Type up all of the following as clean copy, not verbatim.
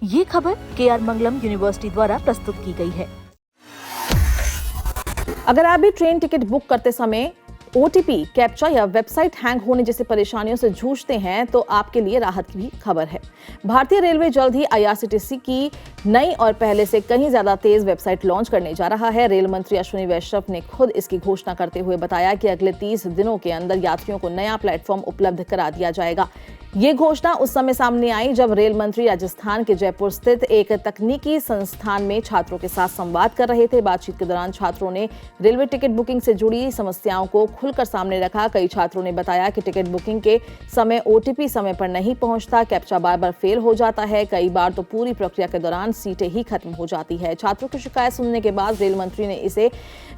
ये खबर KR मंगलम university द्वारा प्रस्तुत की गई है। अगर आप भी ट्रेन टिकट बुक करते समय OTP, कैप्चा या वेबसाइट हैंग होने जैसी परेशानियों से जूझते हैं तो आपके लिए राहत की खबर है। भारतीय रेलवे जल्द ही IRCTC की नई और पहले से कहीं ज्यादा तेज वेबसाइट लॉन्च करने जा रहा है। रेल मंत्री अश्विनी वैष्णव ने खुद इसकी घोषणा करते हुए बताया कि अगले 30 दिनों के अंदर यात्रियों को नया प्लेटफॉर्म उपलब्ध करा दिया जाएगा। ये घोषणा उस समय सामने आई जब रेल मंत्री राजस्थान के जयपुर स्थित एक तकनीकी संस्थान में छात्रों के साथ संवाद कर रहे थे। बातचीत के दौरान छात्रों ने रेलवे टिकट बुकिंग से जुड़ी समस्याओं को खुलकर सामने रखा। कई छात्रों ने बताया कि टिकट बुकिंग के समय OTP समय पर नहीं पहुंचता, कैप्चा बार बार फेल हो जाता है, कई बार तो पूरी प्रक्रिया के दौरान सीटें ही खत्म हो जाती है। छात्रों की शिकायत सुनने के बाद रेल मंत्री ने इसे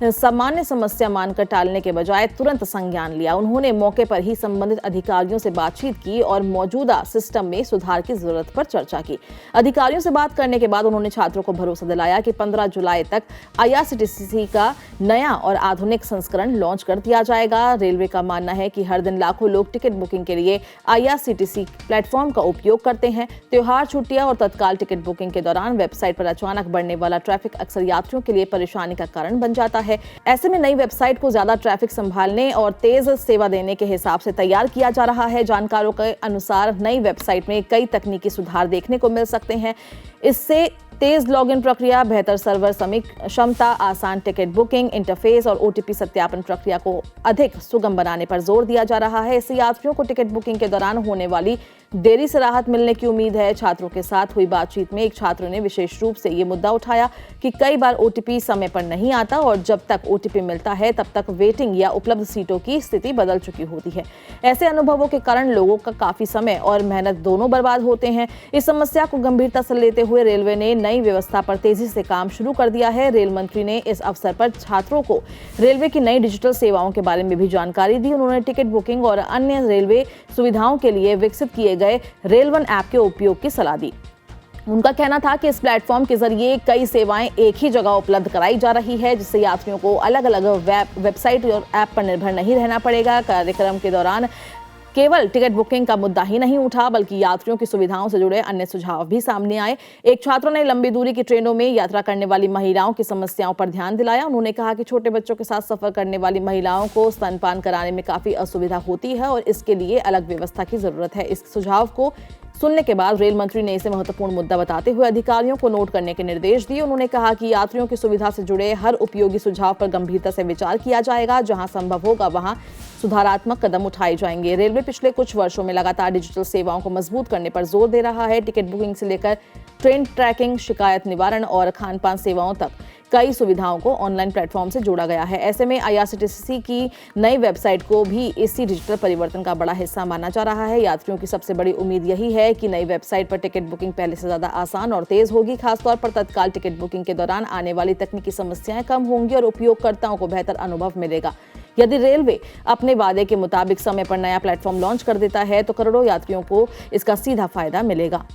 सामान्य समस्या मानकर टालने के बजाय तुरंत संज्ञान लिया। उन्होंने मौके पर ही संबंधित अधिकारियों से बातचीत की और मौजूदा सिस्टम में सुधार की जरूरत पर चर्चा की। अधिकारियों से बात करने के बाद उन्होंने छात्रों को भरोसा दिलाया कि 15 जुलाई तक IRCTC का नया और आधुनिक संस्करण लॉन्च कर दिया जाएगा। रेलवे का मानना है कि हर दिन लाखों लोग टिकट बुकिंग के लिए IRCTC प्लेटफॉर्म का उपयोग करते हैं। त्योहार, छुट्टियां और तत्काल टिकट बुकिंग के दौरान वेबसाइट पर अचानक बढ़ने वाला ट्रैफिक अक्सर यात्रियों के लिए परेशानी का कारण बन जाता है। ऐसे में नई वेबसाइट को ज्यादा ट्रैफिक संभालने और तेज सेवा देने के हिसाब से तैयार किया जा रहा है। जानकारों के अनुसार नई वेबसाइट में कई तकनीकी सुधार देखने को मिल सकते हैं। इससे तेज लॉगिन प्रक्रिया, बेहतर सर्वर क्षमता, आसान टिकट बुकिंग इंटरफेस और OTP सत्यापन प्रक्रिया को अधिक सुगम बनाने पर जोर दिया जा रहा है। इससे यात्रियों को टिकट बुकिंग के दौरान होने वाली देरी से राहत मिलने की उम्मीद है। छात्रों के साथ हुई बातचीत में एक छात्र ने विशेष रूप से ये मुद्दा उठाया कि कई बार OTP समय पर नहीं आता और जब तक OTP मिलता है तब तक वेटिंग या उपलब्ध सीटों की स्थिति बदल चुकी होती है। ऐसे अनुभवों के कारण लोगों का काफी समय और मेहनत दोनों बर्बाद होते हैं। इस समस्या को गंभीरता से लेते हुए रेलवे ने नई व्यवस्था पर तेजी से काम शुरू कर दिया है। रेल मंत्री ने इस अवसर पर छात्रों को रेलवे की नई डिजिटल सेवाओं के बारे में भी जानकारी दी। उन्होंने टिकट बुकिंग और अन्य रेलवे सुविधाओं के लिए विकसित किए गए रेल1 ऐप के उपयोग की सलाह दी। उनका कहना था कि इस प्लेटफॉर्म के जरिए कई सेवाएं एक ही जगह उपलब्ध कराई जा रही है, जिससे यात्रियों को अलग अलग वेबसाइट और ऐप पर निर्भर नहीं रहना पड़ेगा। कार्यक्रम के दौरान केवल टिकट बुकिंग का मुद्दा ही नहीं उठा बल्कि यात्रियों की सुविधाओं से जुड़े अन्य सुझाव भी सामने आए। एक छात्र ने लंबी दूरी की ट्रेनों में यात्रा करने वाली महिलाओं की समस्याओं पर ध्यान दिलाया। उन्होंने कहा कि छोटे बच्चों के साथ सफर करने वाली महिलाओं को स्तनपान कराने में काफी असुविधा होती है और इसके लिए अलग व्यवस्था की जरूरत है। इस सुझाव को सुनने के बाद रेल मंत्री ने इसे महत्वपूर्ण मुद्दा बताते हुए अधिकारियों को नोट करने के निर्देश दिए। उन्होंने कहा कि यात्रियों की सुविधा से जुड़े हर उपयोगी सुझाव पर गंभीरता से विचार किया जाएगा। जहां संभव होगा वहां सुधारात्मक कदम उठाए जाएंगे। रेलवे पिछले कुछ वर्षों में लगातार डिजिटल सेवाओं को मजबूत करने पर जोर दे रहा है। टिकट बुकिंग से लेकर ट्रेन ट्रैकिंग, शिकायत निवारण और खान-पान सेवाओं तक कई सुविधाओं को ऑनलाइन प्लेटफॉर्म से जोड़ा गया है। ऐसे में IRCTC की नई वेबसाइट को भी इसी डिजिटल परिवर्तन का बड़ा हिस्सा माना जा रहा है। यात्रियों की सबसे बड़ी उम्मीद यही है कि नई वेबसाइट पर टिकट बुकिंग पहले से ज्यादा आसान और तेज होगी। खासतौर पर तत्काल टिकट बुकिंग के दौरान आने वाली तकनीकी समस्याएं कम होंगी और उपयोगकर्ताओं को बेहतर अनुभव मिलेगा। यदि रेलवे अपने वादे के मुताबिक समय पर नया प्लेटफॉर्म लॉन्च कर देता है तो करोड़ों यात्रियों को इसका सीधा फायदा मिलेगा।